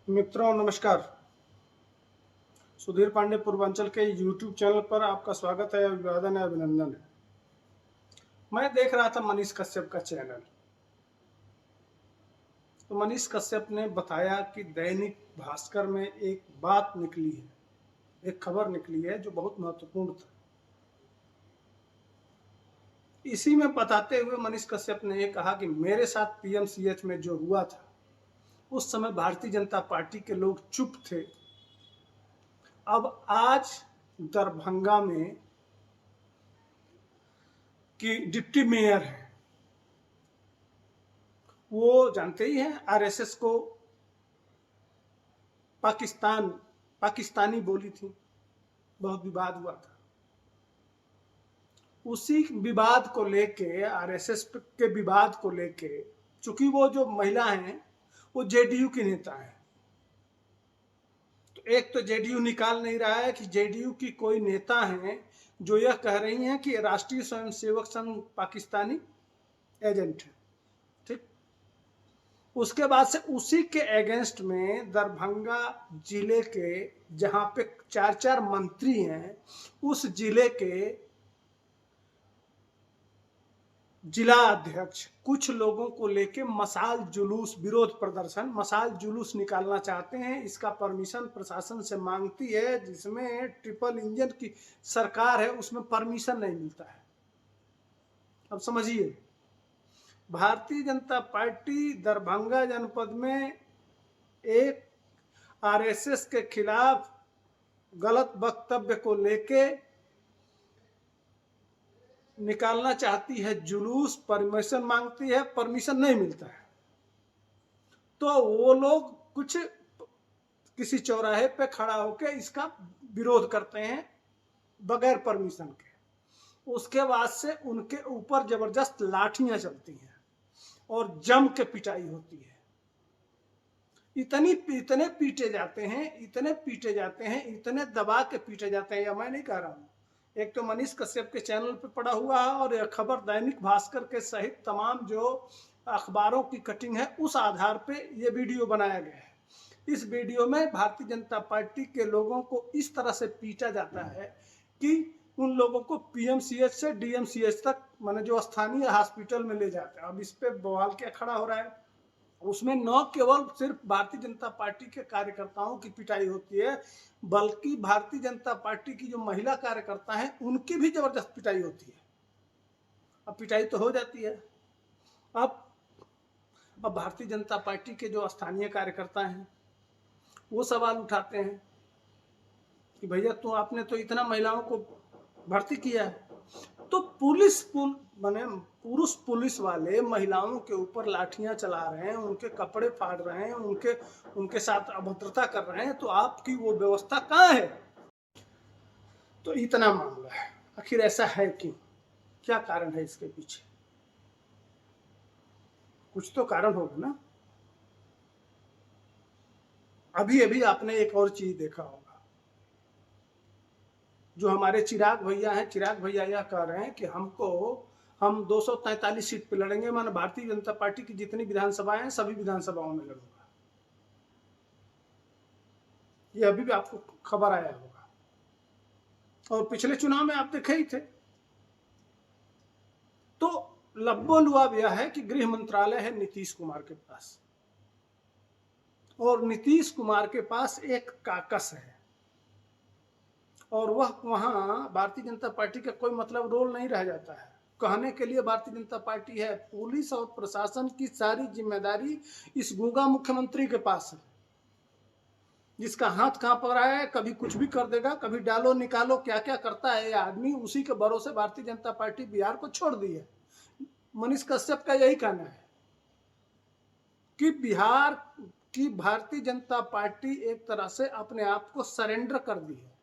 मित्रों नमस्कार। सुधीर पांडे पूर्वांचल के यूट्यूब चैनल पर आपका स्वागत है, अभिवादन है, अभिनंदन है। मैं देख रहा था मनीष कश्यप का चैनल, तो मनीष कश्यप ने बताया कि दैनिक भास्कर में एक बात निकली है, एक खबर निकली है जो बहुत महत्वपूर्ण था। इसी में बताते हुए मनीष कश्यप ने ये कहा कि मेरे साथ पीएमसीएच में जो हुआ था उस समय भारतीय जनता पार्टी के लोग चुप थे। अब आज दरभंगा में कि डिप्टी मेयर है, वो जानते ही हैं आरएसएस को पाकिस्तानी बोली थी, बहुत विवाद हुआ था। उसी विवाद को लेके, आरएसएस के विवाद को लेके, चूंकि वो जो महिला हैं वो जेडीयू की नेता है, तो एक तो जेडीयू निकाल नहीं रहा है कि जेडीयू की कोई नेता है जो यह कह रही हैं कि राष्ट्रीय स्वयंसेवक संघ पाकिस्तानी एजेंट है। ठीक, उसके बाद से उसी के अगेंस्ट में दरभंगा जिले के, जहां पे 4 मंत्री हैं, उस जिले के जिला अध्यक्ष कुछ लोगों को लेके मशाल जुलूस, विरोध प्रदर्शन, मशाल जुलूस निकालना चाहते हैं। इसका परमिशन प्रशासन से मांगती है, जिसमें ट्रिपल इंजन की सरकार है, उसमें परमिशन नहीं मिलता है। अब समझिए, भारतीय जनता पार्टी दरभंगा जनपद में एक आरएसएस के खिलाफ गलत वक्तव्य को लेके निकालना चाहती है जुलूस, परमिशन मांगती है, परमिशन नहीं मिलता है, तो वो लोग कुछ किसी चौराहे पे खड़ा होकर इसका विरोध करते हैं बगैर परमिशन के। उसके बाद से उनके ऊपर जबरदस्त लाठियां चलती हैं और जम के पिटाई होती है। इतने पीटे जाते हैं, इतने पीटे जाते हैं, इतने दबा के पीटे जाते हैं, या मैं नहीं कह रहा हूं। एक तो मनीष कश्यप के चैनल पे पड़ा हुआ है, और यह खबर दैनिक भास्कर के सहित तमाम जो अखबारों की कटिंग है उस आधार पे ये वीडियो बनाया गया है। इस वीडियो में भारतीय जनता पार्टी के लोगों को इस तरह से पीटा जाता है कि उन लोगों को पीएमसीएच से डीएमसीएच तक, माने जो स्थानीय हॉस्पिटल में ले जाते हैं। अब इस पे बवाल क्या खड़ा हो रहा है, उसमें न केवल सिर्फ भारतीय जनता पार्टी के कार्यकर्ताओं की पिटाई होती है, बल्कि भारतीय जनता पार्टी की जो महिला कार्यकर्ता हैं उनकी भी जबरदस्त पिटाई होती है। अब पिटाई तो हो जाती है। अब भारतीय जनता पार्टी के जो स्थानीय कार्यकर्ता हैं वो सवाल उठाते हैं कि भैया तो आपने तो इतना महिलाओं को भर्ती किया है, तो पुरुष पुलिस वाले महिलाओं के ऊपर लाठियां चला रहे हैं, उनके कपड़े फाड़ रहे हैं, उनके साथ अभद्रता कर रहे हैं, तो आपकी वो व्यवस्था कहाँ है? तो इतना मामला है। आखिर ऐसा है क्यों? क्या कारण है इसके पीछे? कुछ तो कारण होगा ना। अभी अभी आपने एक और चीज देखा होगा, जो हमारे चिराग भैया हैं, चिराग भैया यह कह रहे हैं कि हम 243 सीट पे लड़ेंगे, माने भारतीय जनता पार्टी की जितनी विधानसभाएं हैं सभी विधानसभाओं में लड़ूंगा। ये अभी भी आपको खबर आया होगा, और पिछले चुनाव में आप देखे ही थे। तो लब्बो लुआब यह है कि गृह मंत्रालय है नीतीश कुमार के पास, और नीतीश कुमार के पास एक काकस है, और वह वहां भारतीय जनता पार्टी का कोई मतलब रोल नहीं रह जाता है। कहने के लिए भारतीय जनता पार्टी है, पुलिस और प्रशासन की सारी जिम्मेदारी इस गूंगा मुख्यमंत्री के पास है, जिसका हाथ कांप रहा है, कभी कुछ भी कर देगा, कभी डालो निकालो, क्या क्या करता है ये आदमी। उसी के भरोसे भारतीय जनता पार्टी बिहार को छोड़ दी है। मनीष कश्यप का यही कहना है कि बिहार की भारतीय जनता पार्टी एक तरह से अपने आप को सरेंडर कर दी है।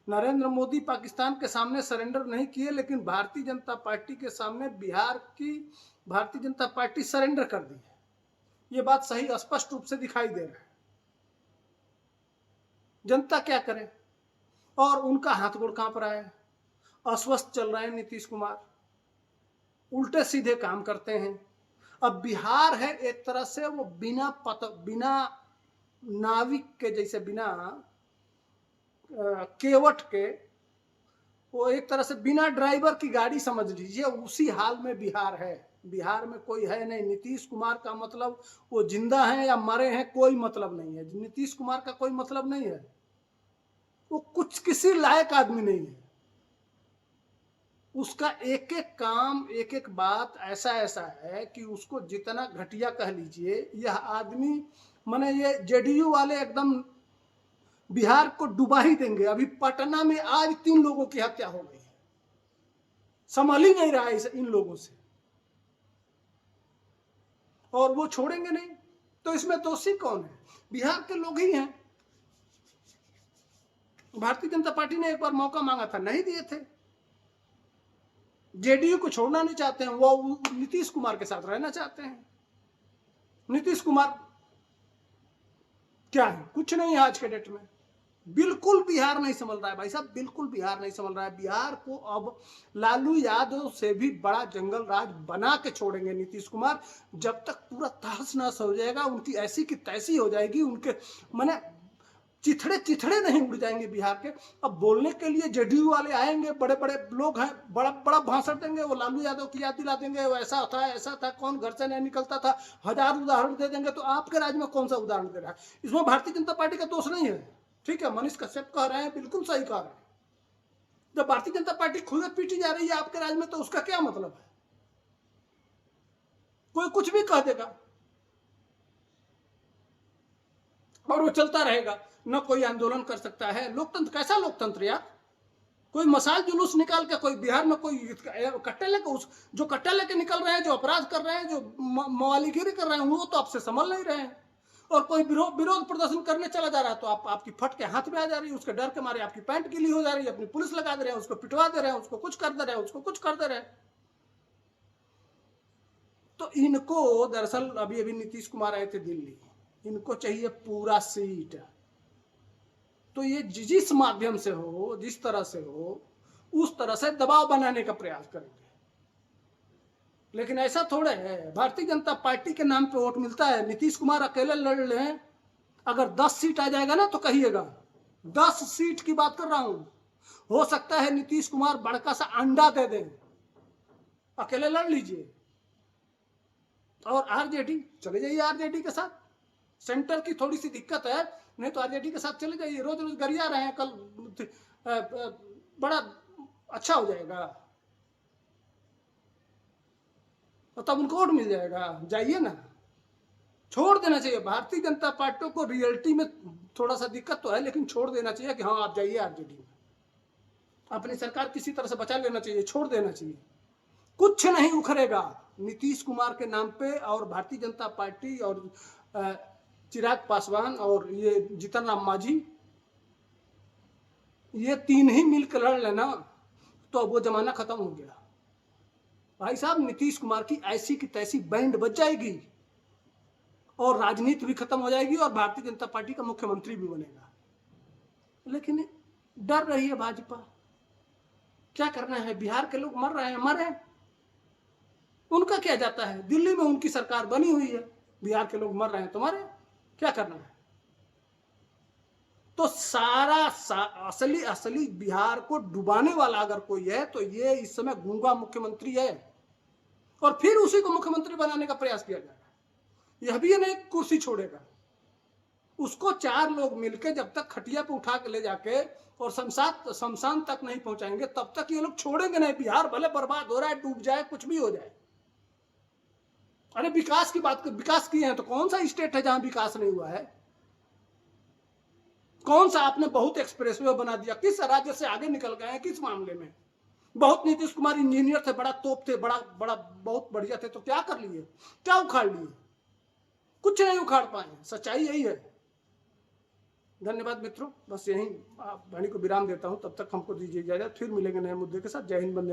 नरेंद्र मोदी पाकिस्तान के सामने सरेंडर नहीं किए, लेकिन भारतीय जनता पार्टी के सामने बिहार की भारतीय जनता पार्टी सरेंडर कर दी है। ये बात सही स्पष्ट रूप से दिखाई दे रहा है। जनता क्या करे, और उनका हाथ गोड़ कांप रहा है, अस्वस्थ चल रहे हैं नीतीश कुमार, उल्टे सीधे काम करते हैं। अब बिहार है एक तरह से वो बिना नाविक के जैसे, बिना केवट के, वो एक तरह से बिना ड्राइवर की गाड़ी समझ लीजिए, उसी हाल में बिहार है। बिहार में कोई है नहीं। नीतीश कुमार का मतलब वो जिंदा है या मरे हैं कोई मतलब नहीं है। नीतीश कुमार का कोई मतलब नहीं है। वो कुछ किसी लायक आदमी नहीं है। उसका एक एक काम, एक एक बात ऐसा ऐसा है कि उसको जितना घटिया कह लीजिए, यह आदमी, माने ये जेडीयू वाले एकदम बिहार को डुबा ही देंगे। अभी पटना में आज 3 लोगों की हत्या हो गई है। संभल ही नहीं रहा है इन लोगों से, और वो छोड़ेंगे नहीं। तो इसमें दोषी कौन है? बिहार के लोग ही हैं। भारतीय जनता पार्टी ने एक बार मौका मांगा था, नहीं दिए थे। जेडीयू को छोड़ना नहीं चाहते हैं, वो नीतीश कुमार के साथ रहना चाहते हैं। नीतीश कुमार क्या है? कुछ नहीं है आज के डेट में। बिल्कुल बिहार नहीं संभल रहा है भाई साहब, बिल्कुल बिहार नहीं संभल रहा है। बिहार को अब लालू यादव से भी बड़ा जंगल राज बना के छोड़ेंगे नीतीश कुमार। जब तक पूरा तहस नहस हो जाएगा, उनकी ऐसी की तैसी हो जाएगी, उनके माने चिथड़े चिथड़े नहीं उड़ जाएंगे बिहार के। अब बोलने के लिए जेडीयू वाले आएंगे, बड़े बड़े लोग हैं, बड़ा बड़ा भाषण देंगे, वो लालू यादव की याद दिला देंगे, वो ऐसा था ऐसा था, कौन घर से नहीं निकलता था, 1000 उदाहरण दे देंगे। तो आपके राज्य में कौन सा उदाहरण दे रहा है? इसमें भारतीय जनता पार्टी का दोष नहीं है। ठीक है, मनीष कश्यप कह रहे हैं, बिल्कुल सही कह रहे हैं। जब भारतीय जनता पार्टी खुद पीटी जा रही है आपके राज्य में, तो उसका क्या मतलब है? कोई कुछ भी कह देगा और वो चलता रहेगा। न कोई आंदोलन कर सकता है। लोकतंत्र कैसा लोकतंत्र यार? कोई मसाल जुलूस निकाल के, कोई बिहार में कोई कट्टे लेके, उस जो कट्टे लेके निकल रहे हैं, जो अपराध कर रहे हैं, जो मवालीगिरी कर रहे हैं, वो तो आपसे संभल नहीं रहे हैं। और कोई विरोध प्रदर्शन करने चला जा रहा है तो आपकी फट के हाथ में आ जा रही है, उसके डर के मारे आपकी पैंट गीली हो जा रही है, अपनी पुलिस लगा दे रहे हैं, उसको पिटवा दे रहे हैं, उसको कुछ कर दे रहे हैं, उसको कुछ कर दे रहे हैं। तो इनको दरअसल अभी अभी नीतीश कुमार आए थे दिल्ली, इनको चाहिए पूरा सीट। तो ये जिस माध्यम से हो, जिस तरह से हो, उस तरह से दबाव बनाने का प्रयास करेंगे। लेकिन ऐसा थोड़े है, भारतीय जनता पार्टी के नाम पे वोट मिलता है। नीतीश कुमार अकेले लड़ लें, अगर 10 सीट आ जाएगा ना तो कहिएगा, 10 सीट की बात कर रहा हूं। हो सकता है नीतीश कुमार बड़का सा अंडा दे दें, अकेले लड़ लीजिए। और आरजेडी चले जाइए, आरजेडी के साथ। सेंटर की थोड़ी सी दिक्कत है, नहीं तो आरजेडी के साथ चले जाइए। रोज रोज गरिया रहे हैं, कल बड़ा अच्छा हो जाएगा, तो तब उनको वोट मिल जाएगा। जाइए ना, छोड़ देना चाहिए। भारतीय जनता पार्टी को रियलिटी में थोड़ा सा दिक्कत तो है, लेकिन छोड़ देना चाहिए कि हाँ आप जाइए आरजेडी में, अपनी सरकार किसी तरह से बचा लेना चाहिए, छोड़ देना चाहिए। कुछ नहीं उखड़ेगा नीतीश कुमार के नाम पे। और भारतीय जनता पार्टी और चिराग पासवान और ये जीतन राम मांझी, ये 3 ही मिलकर लड़ लेना तो अब वो जमाना खत्म हो गया भाई साहब। नीतीश कुमार की ऐसी की तैसी बैंड बज जाएगी और राजनीति भी खत्म हो जाएगी और भारतीय जनता पार्टी का मुख्यमंत्री भी बनेगा। लेकिन डर रही है भाजपा, क्या करना है? बिहार के लोग मर रहे हैं, मरे, उनका क्या जाता है? दिल्ली में उनकी सरकार बनी हुई है, बिहार के लोग मर रहे हैं तो मरे, क्या करना है? तो सारा असली असली बिहार को डुबाने वाला अगर कोई है तो ये इस समय गूंगा मुख्यमंत्री है, और फिर उसी को मुख्यमंत्री बनाने का प्रयास किया जा रहा है। यह भी नहीं कुर्सी छोड़ेगा, उसको 4 लोग मिलकर जब तक खटिया पे उठा के ले जाके और शमशान तक नहीं पहुंचाएंगे, तब तक ये लोग छोड़ेंगे नहीं। बिहार भले बर्बाद हो रहा है, डूब जाए, कुछ भी हो जाए। अरे विकास की बात, विकास किए हैं तो कौन सा स्टेट है जहां विकास नहीं हुआ है? कौन सा आपने बहुत एक्सप्रेसवे बना दिया? किस राज्य से आगे निकल गए हैं? किस मामले में? बहुत नीतीश कुमार इंजीनियर थे, बड़ा तोप थे, बड़ा बड़ा बहुत बढ़िया थे, तो क्या कर लिए? क्या उखाड़ लिए? कुछ नहीं उखाड़ पाए। सच्चाई यही है। धन्यवाद मित्रों, बस यही वाणी को विराम देता हूं। तब तक हमको दीजिए इजाजत, फिर मिलेंगे नए मुद्दे के साथ। जय हिंद, वंदे मातरम।